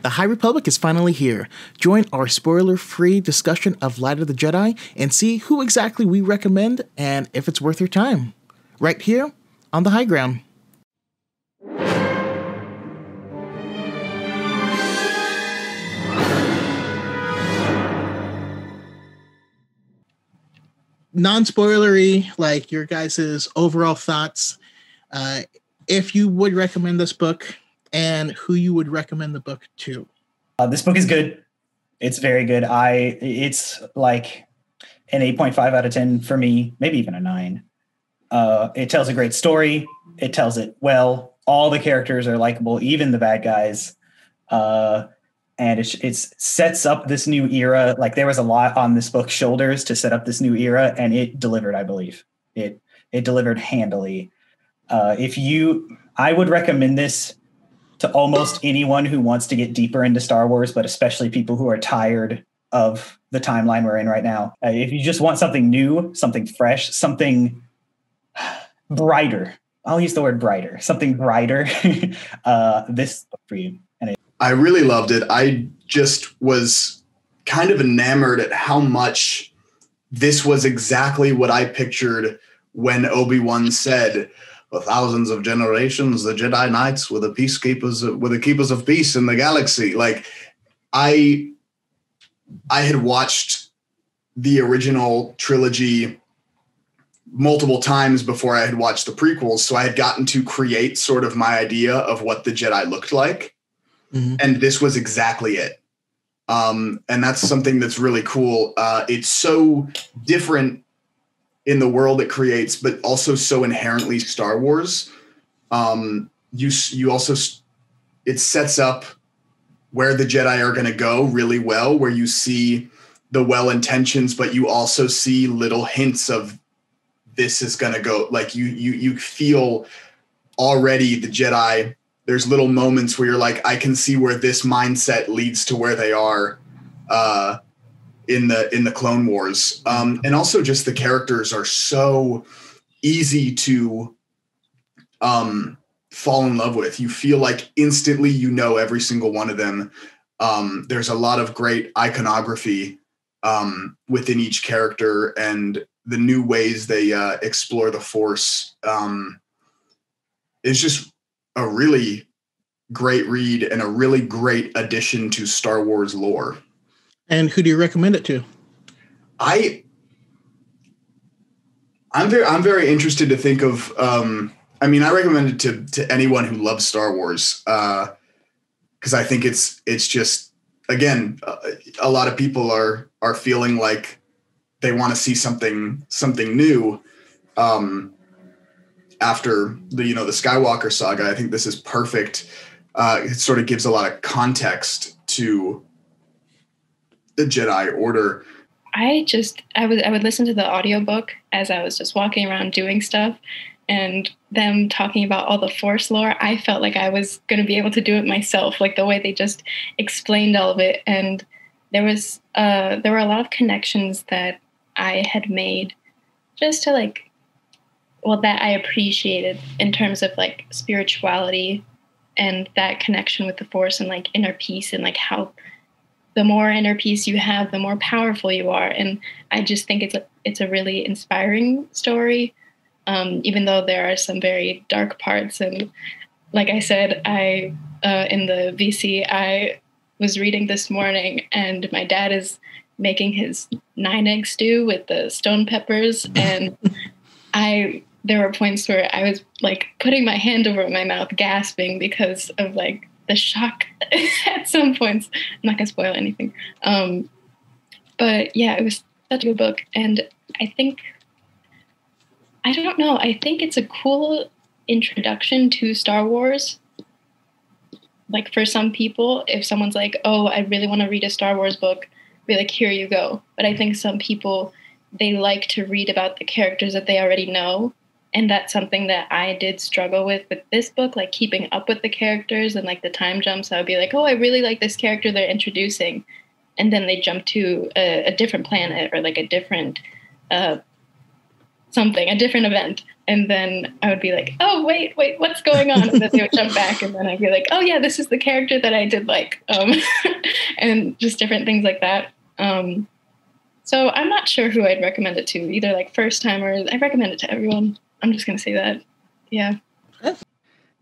The High Republic is finally here. Join our spoiler-free discussion of Light of the Jedi and see who exactly we recommend and if it's worth your time. Right here on the High Ground. Non-spoilery, like your guys' overall thoughts, if you would recommend this book and who you would recommend the book to. This book is good. It's very good. It's like an 8.5 out of 10 for me, maybe even a 9. It tells a great story. It tells it well. All the characters are likable, even the bad guys. And it sets up this new era. Like there was a lot on this book's shoulders to set up this new era, and it delivered, I believe. It delivered handily. I would recommend this to almost anyone who wants to get deeper into Star Wars, but especially people who are tired of the timeline we're in right now. If you just want something new, something fresh, something brighter, I'll use the word brighter, something brighter, this book for you. I really loved it. I just was kind of enamored at how much this was exactly what I pictured when Obi-Wan said, for thousands of generations, the Jedi Knights were the keepers of peace in the galaxy. Like I had watched the original trilogy multiple times before I had watched the prequels. So I had gotten to create sort of my idea of what the Jedi looked like. Mm-hmm. And this was exactly it. And that's something that's really cool. It's so different in the world it creates, but also so inherently Star Wars. You also, it sets up where the Jedi are going to go really well, where you see the well-intentions, but you also see little hints of this is going to go. Like you feel already the Jedi. There's little moments where you're like, I can see where this mindset leads to where they are in the Clone Wars. And also just the characters are so easy to fall in love with. You feel like instantly you know every single one of them. There's a lot of great iconography within each character, and the new ways they explore the Force. It's just a really great read and a really great addition to Star Wars lore. And who do you recommend it to? I'm very interested to think of. I recommend it to anyone who loves Star Wars, because I think it's just, again, a lot of people are feeling like they want to see something new. After the Skywalker saga, I think this is perfect. It sort of gives a lot of context to the Jedi Order. I would listen to the audiobook as I was just walking around doing stuff, and them talking about all the Force lore. I felt like I was going to be able to do it myself, like the way they just explained all of it. And there were a lot of connections that I had made just to that I appreciated in terms of like spirituality and that connection with the Force and like inner peace, and like how the more inner peace you have, the more powerful you are. And I just think it's a really inspiring story, even though there are some very dark parts. And like I said, in the VC, I was reading this morning, and my dad is making his 9-egg stew with the stone peppers, and there were points where I was like putting my hand over my mouth, gasping because of like the shock at some points. I'm not gonna spoil anything. But yeah, it was such a good book. And I think it's a cool introduction to Star Wars. Like for some people, if someone's like, oh, I really want to read a Star Wars book, be like, here you go. But I think some people, they like to read about the characters that they already know. And that's something that I did struggle with this book, like keeping up with the characters and like the time jumps. I would be like, oh, I really like this character they're introducing. And then they jump to a different planet or like a different a different event. And then I would be like, oh, wait, what's going on? And then they would jump back, and then I'd be like, oh, yeah, this is the character that I did like. And just different things like that. So I'm not sure who I'd recommend it to, either like first timers. I recommend it to everyone. I'm just going to say that. Yeah.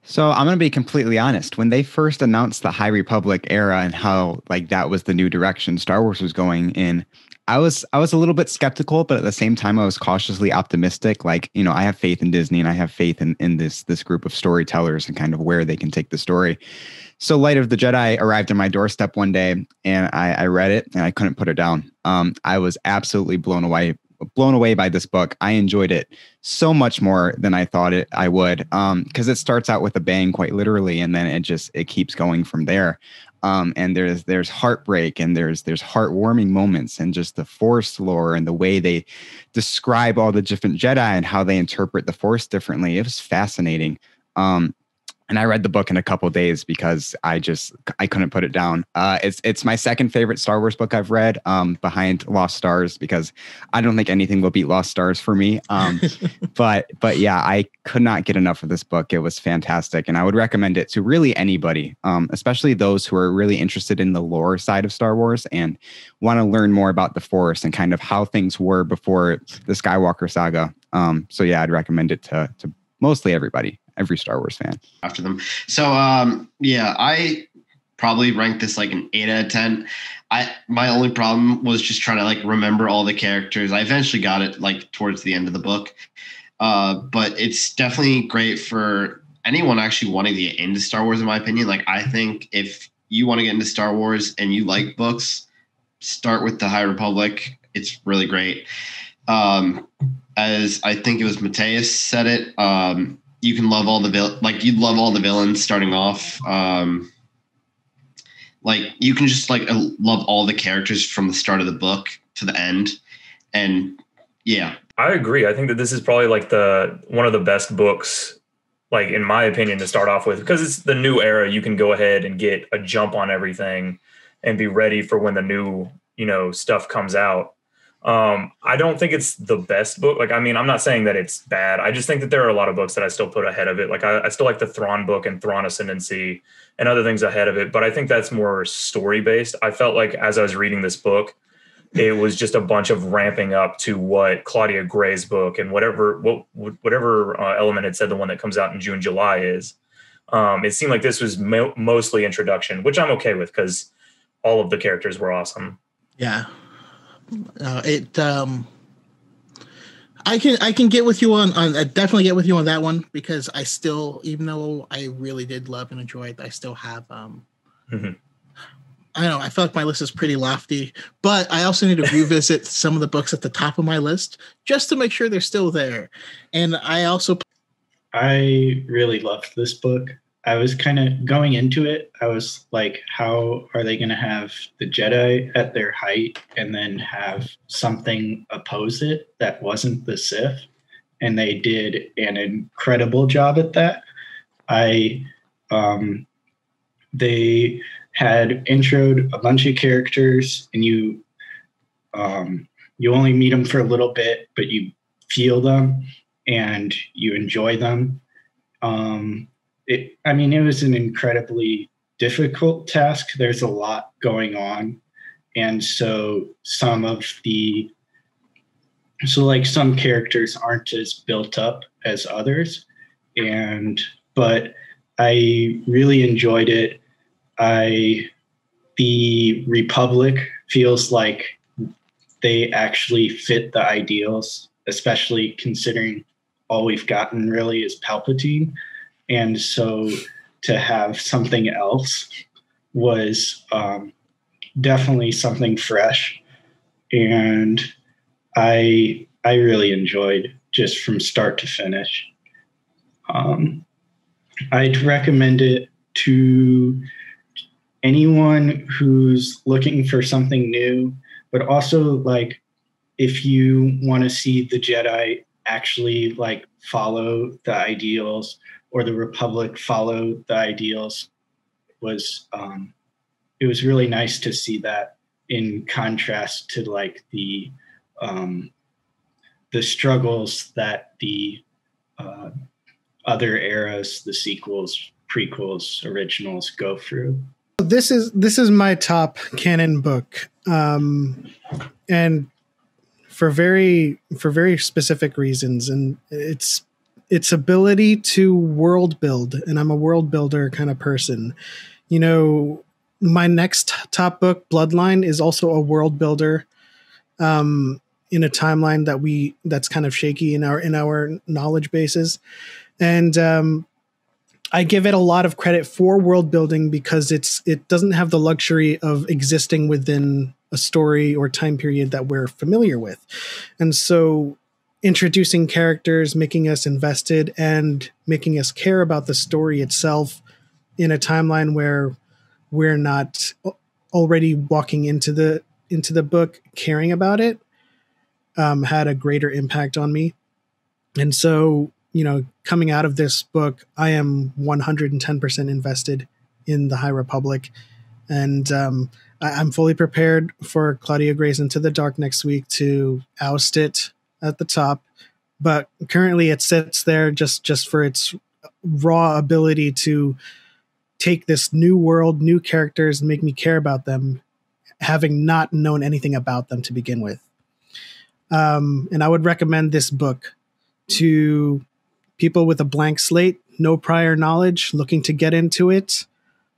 So I'm going to be completely honest. When they first announced the High Republic era and how like that was the new direction Star Wars was going in, I was a little bit skeptical, but at the same time, I was cautiously optimistic. Like, you know, I have faith in Disney and I have faith in this group of storytellers and kind of where they can take the story. So Light of the Jedi arrived on my doorstep one day and I read it and I couldn't put it down. I was absolutely blown away by this book. I enjoyed it so much more than I thought I would. Because it starts out with a bang, quite literally, and then it keeps going from there. And there's heartbreak and there's heartwarming moments and just the Force lore and the way they describe all the different Jedi and how they interpret the Force differently. It was fascinating. And I read the book in a couple of days because I couldn't put it down. It's my second favorite Star Wars book I've read, behind Lost Stars, because I don't think anything will beat Lost Stars for me. But yeah, I could not get enough of this book. It was fantastic, and I would recommend it to really anybody, especially those who are really interested in the lore side of Star Wars and want to learn more about the Force and kind of how things were before the Skywalker saga. So yeah, I'd recommend it to mostly everybody. Every Star Wars fan after them. So yeah, I probably ranked this like an 8 out of 10. My only problem was just trying to like remember all the characters. I eventually got it like towards the end of the book. But it's definitely great for anyone actually wanting to get into Star Wars, in my opinion. Like, I think if you want to get into Star Wars and you like books, start with the High Republic. It's really great. As I think it was Mateus said it, you can love all the you'd love all the villains starting off. Like, you can just like love all the characters from the start of the book to the end. And yeah, I agree. I think that this is probably like one of the best books, like in my opinion, to start off with, because it's the new era. You can go ahead and get a jump on everything and be ready for when the new, stuff comes out. I don't think it's the best book. Like, I mean, I'm not saying that it's bad. I just think that there are a lot of books that I still put ahead of it. Like, I still like the Thrawn book and Thrawn Ascendancy and other things ahead of it. But I think that's more story based. I felt like as I was reading this book, it was just a bunch of ramping up to what Claudia Gray's book and whatever Element had said, the one that comes out in June, July is. It seemed like this was mostly introduction, which I'm okay with because all of the characters were awesome. Yeah. I can get with you on I definitely get with you on that one, because I still, even though I really did love and enjoy it, I still have I don't know, I feel like my list is pretty lofty, but I also need to revisit some of the books at the top of my list just to make sure they're still there. And I really loved this book. I was kind of going into it, I was like, how are they going to have the Jedi at their height and then have something oppose it that wasn't the Sith? And they did an incredible job at that. They had introed a bunch of characters, and you only meet them for a little bit, but you feel them and you enjoy them. It was an incredibly difficult task. There's a lot going on. And so some characters aren't as built up as others. But I really enjoyed it. The Republic feels like they actually fit the ideals, especially considering all we've gotten really is Palpatine. And so to have something else was definitely something fresh. And I really enjoyed just from start to finish. I'd recommend it to anyone who's looking for something new, but also like if you want to see the Jedi actually like follow the ideals, or the Republic follow the ideals, it was really nice to see that in contrast to like the struggles that the other eras, the sequels, prequels, originals go through. This is my top canon book, and for very specific reasons, and its ability to world build, and I'm a world builder kind of person. You know, my next top book, Bloodline, is also a world builder, in a timeline that's kind of shaky in our knowledge bases, and I give it a lot of credit for world building because it doesn't have the luxury of existing within a story or time period that we're familiar with. And so introducing characters, making us invested, and making us care about the story itself in a timeline where we're not already walking into the book caring about it, had a greater impact on me. And so, you know, coming out of this book, I am 110% invested in the High Republic. And I'm fully prepared for Claudia Gray's Into the Dark next week to oust it at the top. But currently it sits there just for its raw ability to take this new world, new characters, and make me care about them, having not known anything about them to begin with. And I would recommend this book to people with a blank slate, no prior knowledge, looking to get into it,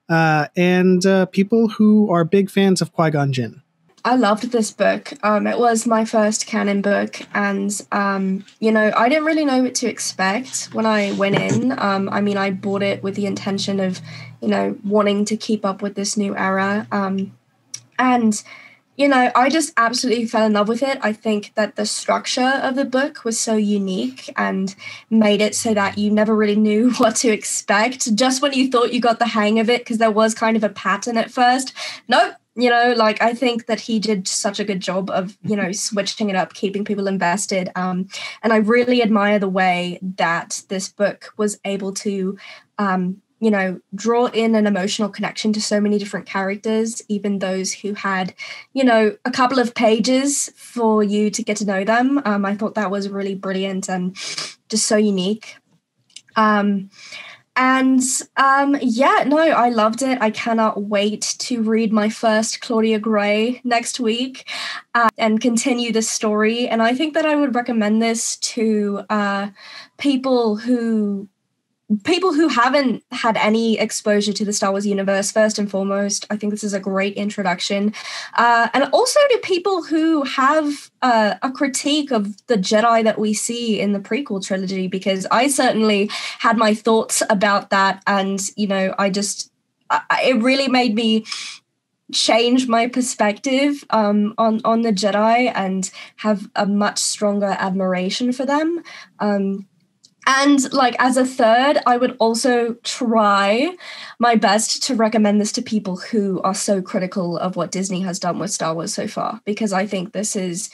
and people who are big fans of Qui-Gon Jinn. I loved this book. It was my first canon book, and you know, I didn't really know what to expect when I went in. I mean, I bought it with the intention of, you know, wanting to keep up with this new era, and you know, I just absolutely fell in love with it. I think that the structure of the book was so unique and made it so that you never really knew what to expect. Just when you thought you got the hang of it, because there was kind of a pattern at first. Nope. You know, like, I think that he did such a good job of, you know, switching it up, keeping people invested. And I really admire the way that this book was able to, you know, draw in an emotional connection to so many different characters, even those who had, you know, a couple of pages for you to get to know them. I thought that was really brilliant and just so unique. Yeah, no, I loved it. I cannot wait to read my first Claudia Gray next week and continue this story. And I think that I would recommend this to people who haven't had any exposure to the Star Wars universe. First and foremost, I think this is a great introduction. And also to people who have a critique of the Jedi that we see in the prequel trilogy, because I certainly had my thoughts about that. And, you know, it really made me change my perspective on the Jedi and have a much stronger admiration for them. And like, as a third, I would also try my best to recommend this to people who are so critical of what Disney has done with Star Wars so far, because I think this is,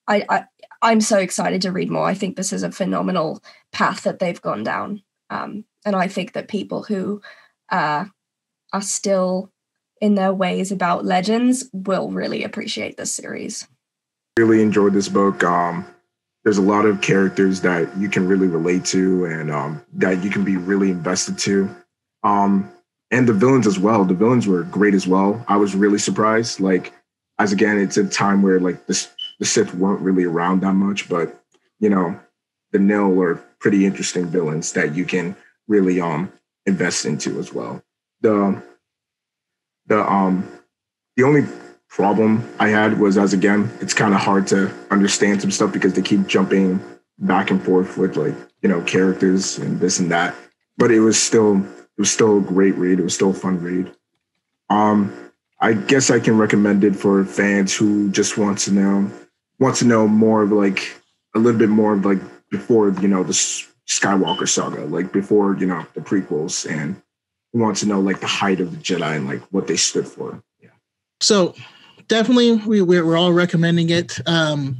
I'm so excited to read more. I think this is a phenomenal path that they've gone down. And I think that people who are still in their ways about Legends will really appreciate this series. Really enjoyed this book. There's a lot of characters that you can really relate to and that you can be really invested to. And the villains as well. The villains were great as well. I was really surprised. Like, as again, it's a time where like the Sith weren't really around that much, but, you know, the Nil are pretty interesting villains that you can really invest into as well. The only problem I had was, as again, it's kind of hard to understand some stuff because they keep jumping back and forth with, like, you know, characters and this and that. But it was still a great read. It was still a fun read. I guess I can recommend it for fans who just want to know more of, like, a little bit more of, like, before, you know, the Skywalker saga, like before, you know, the prequels, and want to know, like, the height of the Jedi and, like, what they stood for. Yeah. So definitely we're all recommending it. On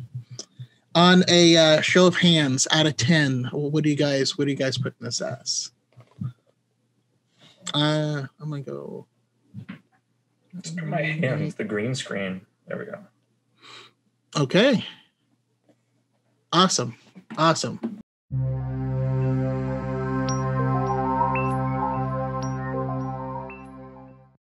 a show of hands, out of 10, what do you guys put this as? I'm gonna go. My hands, the green screen. There we go. Okay. Awesome.